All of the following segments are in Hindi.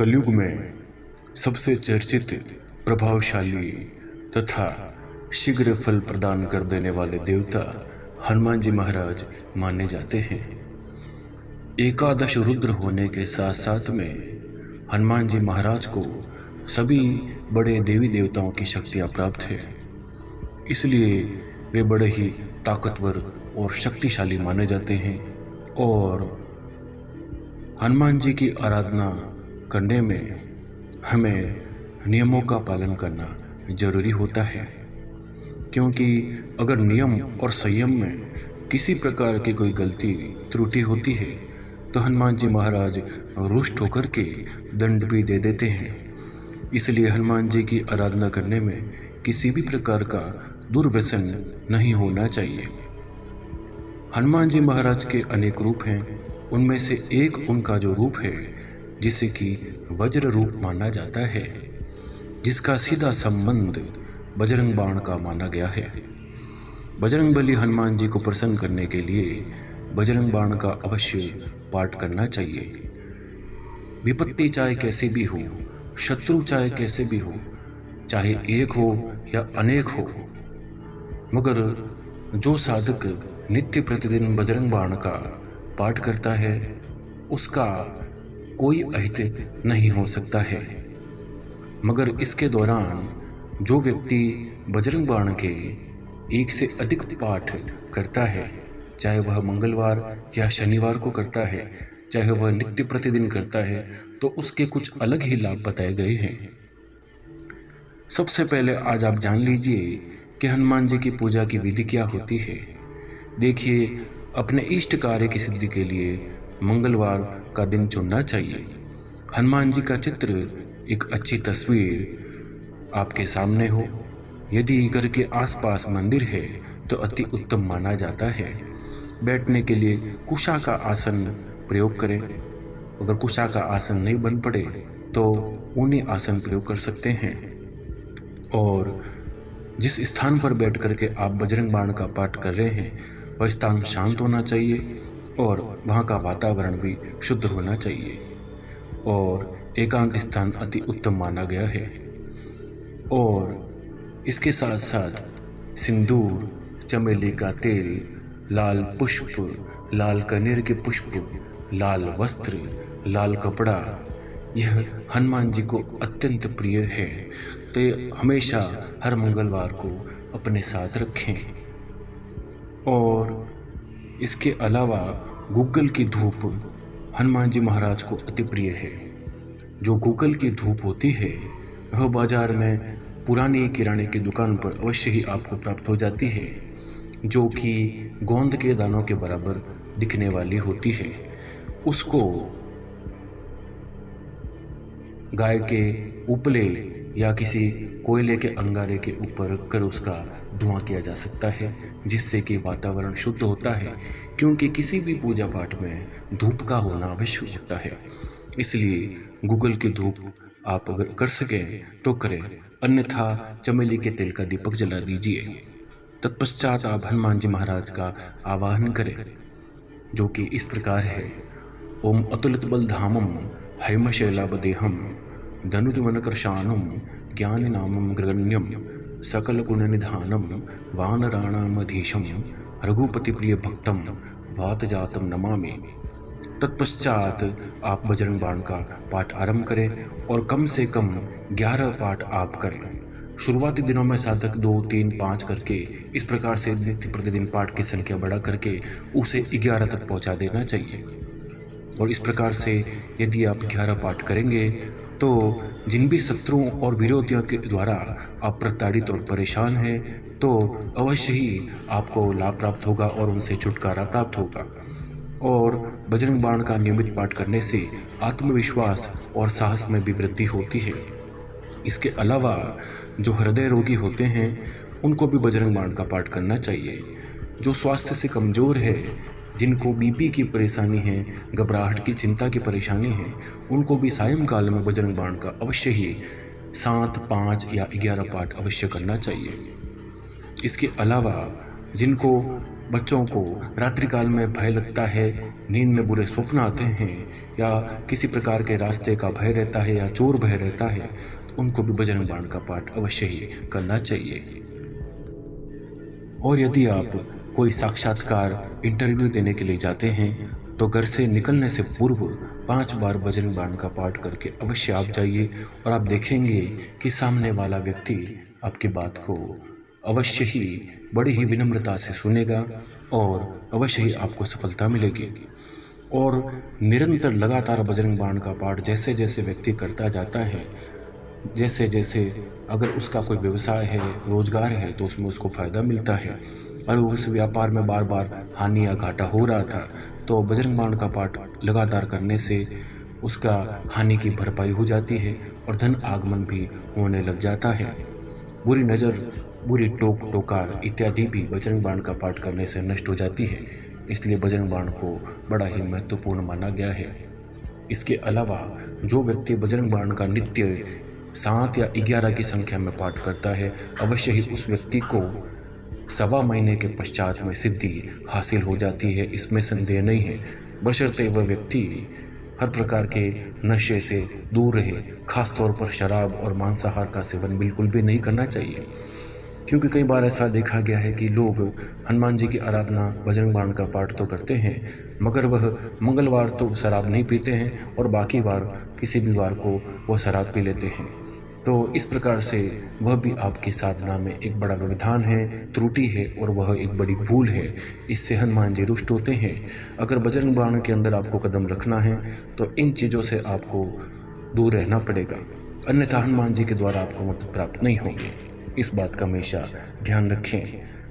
कलयुग में सबसे चर्चित, प्रभावशाली तथा शीघ्र फल प्रदान कर देने वाले देवता हनुमान जी महाराज माने जाते हैं। एकादश रुद्र होने के साथ साथ में हनुमान जी महाराज को सभी बड़े देवी देवताओं की शक्तियाँ प्राप्त है, इसलिए वे बड़े ही ताकतवर और शक्तिशाली माने जाते हैं। और हनुमान जी की आराधना करने में हमें नियमों का पालन करना जरूरी होता है, क्योंकि अगर नियम और संयम में किसी प्रकार की कोई गलती त्रुटि होती है तो हनुमान जी महाराज रुष्ट होकर के दंड भी दे देते हैं। इसलिए हनुमान जी की आराधना करने में किसी भी प्रकार का दुर्व्यसन नहीं होना चाहिए। हनुमान जी महाराज के अनेक रूप हैं, उनमें से एक उनका जो रूप है जिसे कि वज्र रूप माना जाता है, जिसका सीधा संबंध बजरंग बाण का माना गया है। बजरंगबली हनुमान जी को प्रसन्न करने के लिए बजरंग बाण का अवश्य पाठ करना चाहिए। विपत्ति चाहे कैसे भी हो, शत्रु चाहे कैसे भी हो, चाहे एक हो या अनेक हो, मगर जो साधक नित्य प्रतिदिन बजरंग बाण का पाठ करता है उसका कोई अहित नहीं हो सकता है। मगर इसके दौरान जो व्यक्ति बजरंग बाण के एक से अधिक पाठ करता है, चाहे वह मंगलवार या शनिवार को करता है, चाहे वह नित्य प्रतिदिन करता है, तो उसके कुछ अलग ही लाभ बताए गए हैं। सबसे पहले आज आप जान लीजिए कि हनुमान जी की पूजा की विधि क्या होती है। देखिए, अपने इष्ट कार्य की सिद्धि के लिए मंगलवार का दिन चुनना चाहिए। हनुमान जी का चित्र, एक अच्छी तस्वीर आपके सामने हो। यदि घर के आसपास मंदिर है तो अति उत्तम माना जाता है। बैठने के लिए कुशा का आसन प्रयोग करें। अगर कुशा का आसन नहीं बन पड़े तो ऊनी आसन प्रयोग कर सकते हैं। और जिस स्थान पर बैठ करके आप बजरंग बाण का पाठ कर रहे हैं वह स्थान शांत होना चाहिए और वहाँ का वातावरण भी शुद्ध होना चाहिए। और एकांत स्थान अति उत्तम माना गया है। और इसके साथ साथ सिंदूर, चमेली का तेल, लाल पुष्प, लाल कनेर के पुष्प, लाल वस्त्र, लाल कपड़ा, यह हनुमान जी को अत्यंत प्रिय है, तो ये हमेशा हर मंगलवार को अपने साथ रखें। और इसके अलावा गूगल की धूप हनुमान जी महाराज को अति प्रिय है। जो गूगल की धूप होती है वह बाजार में पुरानी किराने की दुकान पर अवश्य ही आपको प्राप्त हो जाती है, जो कि गोंद के दानों के बराबर दिखने वाली होती है। उसको गाय के उपले या किसी कोयले के अंगारे के ऊपर रखकर उसका धुआं किया जा सकता है, जिससे कि वातावरण शुद्ध होता है, क्योंकि किसी भी पूजा पाठ में धूप का होना आवश्यक होता है। इसलिए गूगल की धूप आप अगर कर सकें तो करें, अन्यथा चमेली के तेल का दीपक जला दीजिए। तत्पश्चात आप हनुमान जी महाराज का आवाहन करें, जो कि इस प्रकार है। ओम अतुलित बलधामम हैमशैलाबदेहम धनुर्वनकृशानम ज्ञाननामं ग्रगण्यम सकल गुण निधानम वानराणामधीशम रघुपति प्रिय भक्तम वातजातम नमामि। तत्पश्चात आप बजरंग बाण का पाठ आरंभ करें और कम से कम 11 पाठ आप करें। शुरुआती दिनों में साधक 2, 3, 5 करके इस प्रकार से नित्य प्रतिदिन पाठ की संख्या बढ़ा करके उसे 11 तक पहुंचा देना चाहिए। और इस प्रकार से यदि आप 11 पाठ करेंगे तो जिन भी शत्रुओं और विरोधियों के द्वारा आप प्रताड़ित और परेशान हैं तो अवश्य ही आपको लाभ प्राप्त होगा और उनसे छुटकारा प्राप्त होगा। और बजरंग बाण का नियमित पाठ करने से आत्मविश्वास और साहस में भी वृद्धि होती है। इसके अलावा जो हृदय रोगी होते हैं उनको भी बजरंग बाण का पाठ करना चाहिए। जो स्वास्थ्य से कमज़ोर है, जिनको बीपी की परेशानी है, घबराहट की चिंता की परेशानी है, उनको भी सायंकाल में बजरंग बाण का अवश्य ही 7, 5 या 11 पाठ अवश्य करना चाहिए। इसके अलावा जिनको बच्चों को रात्रि काल में भय लगता है, नींद में बुरे स्वप्न आते हैं या किसी प्रकार के रास्ते का भय रहता है या चोर भय रहता है, तो उनको भी बजरंग बाण का पाठ अवश्य ही करना चाहिए। और यदि आप कोई साक्षात्कार इंटरव्यू देने के लिए जाते हैं तो घर से निकलने से पूर्व 5 बार बजरंग बाण का पाठ करके अवश्य आप जाइए और आप देखेंगे कि सामने वाला व्यक्ति आपकी बात को अवश्य ही बड़ी ही विनम्रता से सुनेगा और अवश्य ही आपको सफलता मिलेगी। और निरंतर लगातार बजरंग बाण का पाठ जैसे जैसे व्यक्ति करता जाता है, जैसे जैसे अगर उसका कोई व्यवसाय है, रोजगार है, तो उसमें उसको फायदा मिलता है। और उस व्यापार में बार बार हानि या घाटा हो रहा था, तो बजरंग बाण का पाठ लगातार करने से उसका हानि की भरपाई हो जाती है और धन आगमन भी होने लग जाता है। बुरी नज़र, बुरी टोक टोकार इत्यादि भी बजरंग बाण का पाठ करने से नष्ट हो जाती है। इसलिए बजरंग बाण को बड़ा ही महत्वपूर्ण माना गया है। इसके अलावा जो व्यक्ति बजरंग बाण का नित्य 7 या 11 की संख्या में पाठ करता है, अवश्य ही उस व्यक्ति को 1.25 महीने के पश्चात में सिद्धि हासिल हो जाती है, इसमें संदेह नहीं है। बशर्ते वह व्यक्ति हर प्रकार के नशे से दूर रहे, खासतौर पर शराब और मांसाहार का सेवन बिल्कुल भी नहीं करना चाहिए। क्योंकि कई बार ऐसा देखा गया है कि लोग हनुमान जी की आराधना, बजरंग बाण का पाठ तो करते हैं, मगर वह मंगलवार तो शराब नहीं पीते हैं और बाकी बार किसी भी वार को वह शराब पी लेते हैं। तो इस प्रकार से वह भी आपकी साधना में एक बड़ा व्यवधान है, त्रुटि है और वह एक बड़ी भूल है। इससे हनुमान जी रुष्ट होते हैं। अगर बजरंग बाण के अंदर आपको कदम रखना है तो इन चीज़ों से आपको दूर रहना पड़ेगा, अन्यथा हनुमान जी के द्वारा आपको मदद प्राप्त नहीं होगी। इस बात का हमेशा ध्यान रखें।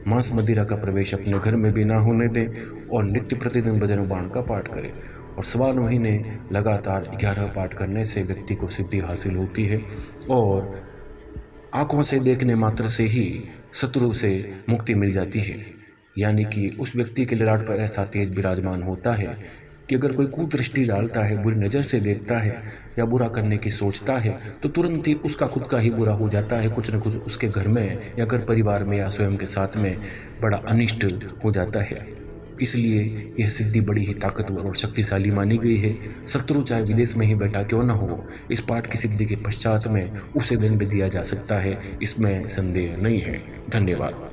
मांस मदिरा का प्रवेश अपने घर में भी ना होने दें और नित्य प्रतिदिन बजरंग बाण का पाठ करें। और 1.25 महीने लगातार 11 पाठ करने से व्यक्ति को सिद्धि हासिल होती है और आंखों से देखने मात्र से ही शत्रु से मुक्ति मिल जाती है। यानी कि उस व्यक्ति के ललाट पर ऐसा तेज विराजमान होता है कि अगर कोई कुदृष्टि डालता है, बुरी नज़र से देखता है या बुरा करने की सोचता है, तो तुरंत ही उसका खुद का ही बुरा हो जाता है। कुछ न कुछ उसके घर में या घर परिवार में या स्वयं के साथ में बड़ा अनिष्ट हो जाता है। इसलिए यह सिद्धि बड़ी ही ताकतवर और शक्तिशाली मानी गई है। शत्रु चाहे विदेश में ही बैठा क्यों न हो, इस पाठ की सिद्धि के पश्चात में उसे दंड दिया जा सकता है, इसमें संदेह नहीं है। धन्यवाद।